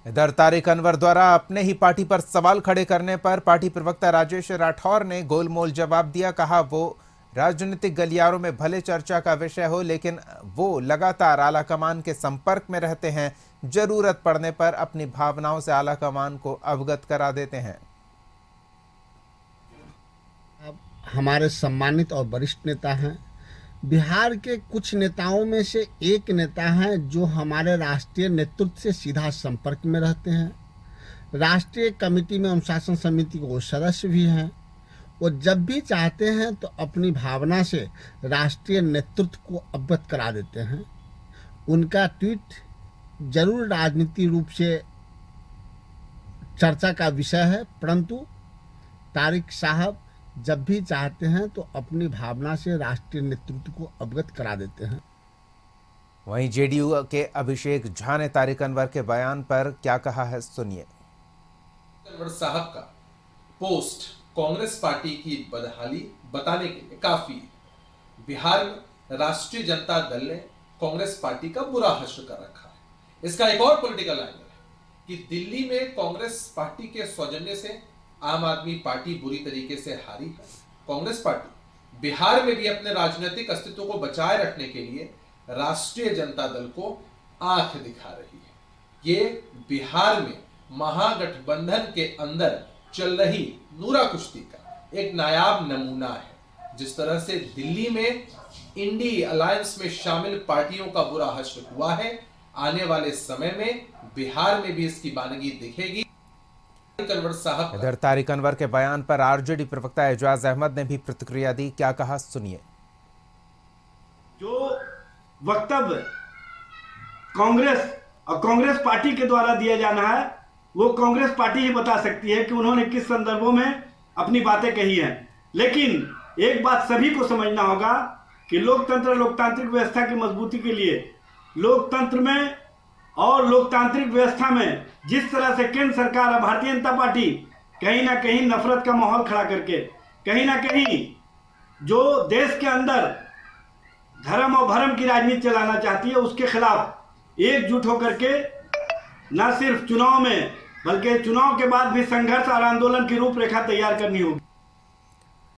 इधर तारिक अनवर द्वारा अपने ही पार्टी पर सवाल खड़े करने पर पार्टी प्रवक्ता राजेश राठौर ने गोलमोल जवाब दिया। कहा वो राजनीतिक गलियारों में भले चर्चा का विषय हो, लेकिन वो लगातार आलाकमान के संपर्क में रहते हैं। जरूरत पड़ने पर अपनी भावनाओं से आलाकमान को अवगत करा देते हैं। हमारे सम्मानित और वरिष्ठ नेता हैं। बिहार के कुछ नेताओं में से एक नेता हैं जो हमारे राष्ट्रीय नेतृत्व से सीधा संपर्क में रहते हैं। राष्ट्रीय कमेटी में अनुशासन समिति के वो सदस्य भी हैं। वो जब भी चाहते हैं तो अपनी भावना से राष्ट्रीय नेतृत्व को अवगत करा देते हैं। उनका ट्वीट जरूर राजनीतिक रूप से चर्चा का विषय है, परंतु तारिक साहब जब भी चाहते हैं तो अपनी भावना से राष्ट्रीय नेतृत्व को अवगत करा देते हैं। वहीं जेडीयू के अभिषेक झा ने तारिक अनवर के बयान पर क्या कहा है, सुनिए। अनवर साहब का पोस्ट कांग्रेस पार्टी की बदहाली बताने के लिए काफी है। बिहार में राष्ट्रीय जनता दल ने कांग्रेस पार्टी का बुरा हश्र कर रखा है। इसका एक और पॉलिटिकल एंगल है कि दिल्ली में कांग्रेस पार्टी के सौजन्य से आम आदमी पार्टी बुरी तरीके से हारी है। कांग्रेस पार्टी बिहार में भी अपने राजनीतिक अस्तित्व को बचाए रखने के लिए राष्ट्रीय जनता दल को आंख दिखा रही है। ये बिहार में महागठबंधन के अंदर चल रही नूरा कुश्ती का एक नायाब नमूना है। जिस तरह से दिल्ली में इंडी अलायंस में शामिल पार्टियों का बुरा हश्र हुआ है, आने वाले समय में बिहार में भी इसकी बानगी दिखेगी। इधर तारिक अनवर के बयान पर आरजेडी प्रवक्ता एजाज अहमद ने भी प्रतिक्रिया दी। क्या कहा, सुनिए। जो वक्तव्य कांग्रेस और कांग्रेस पार्टी के द्वारा दिया जाना है वो कांग्रेस पार्टी ही बता सकती है कि उन्होंने किस संदर्भों में अपनी बातें कही हैं। लेकिन एक बात सभी को समझना होगा कि लोकतंत्र लोकतांत्रिक व्यवस्था की मजबूती के लिए लोकतंत्र में और लोकतांत्रिक व्यवस्था में जिस तरह से केंद्र सरकार और भारतीय जनता पार्टी कहीं ना कहीं नफरत का माहौल खड़ा करके कहीं ना कहीं जो देश के अंदर धर्म और भरम की राजनीति चलाना चाहती है, उसके खिलाफ एकजुट होकर के न सिर्फ चुनाव में बल्कि चुनाव के बाद भी संघर्ष और आंदोलन की रूपरेखा तैयार करनी होगी।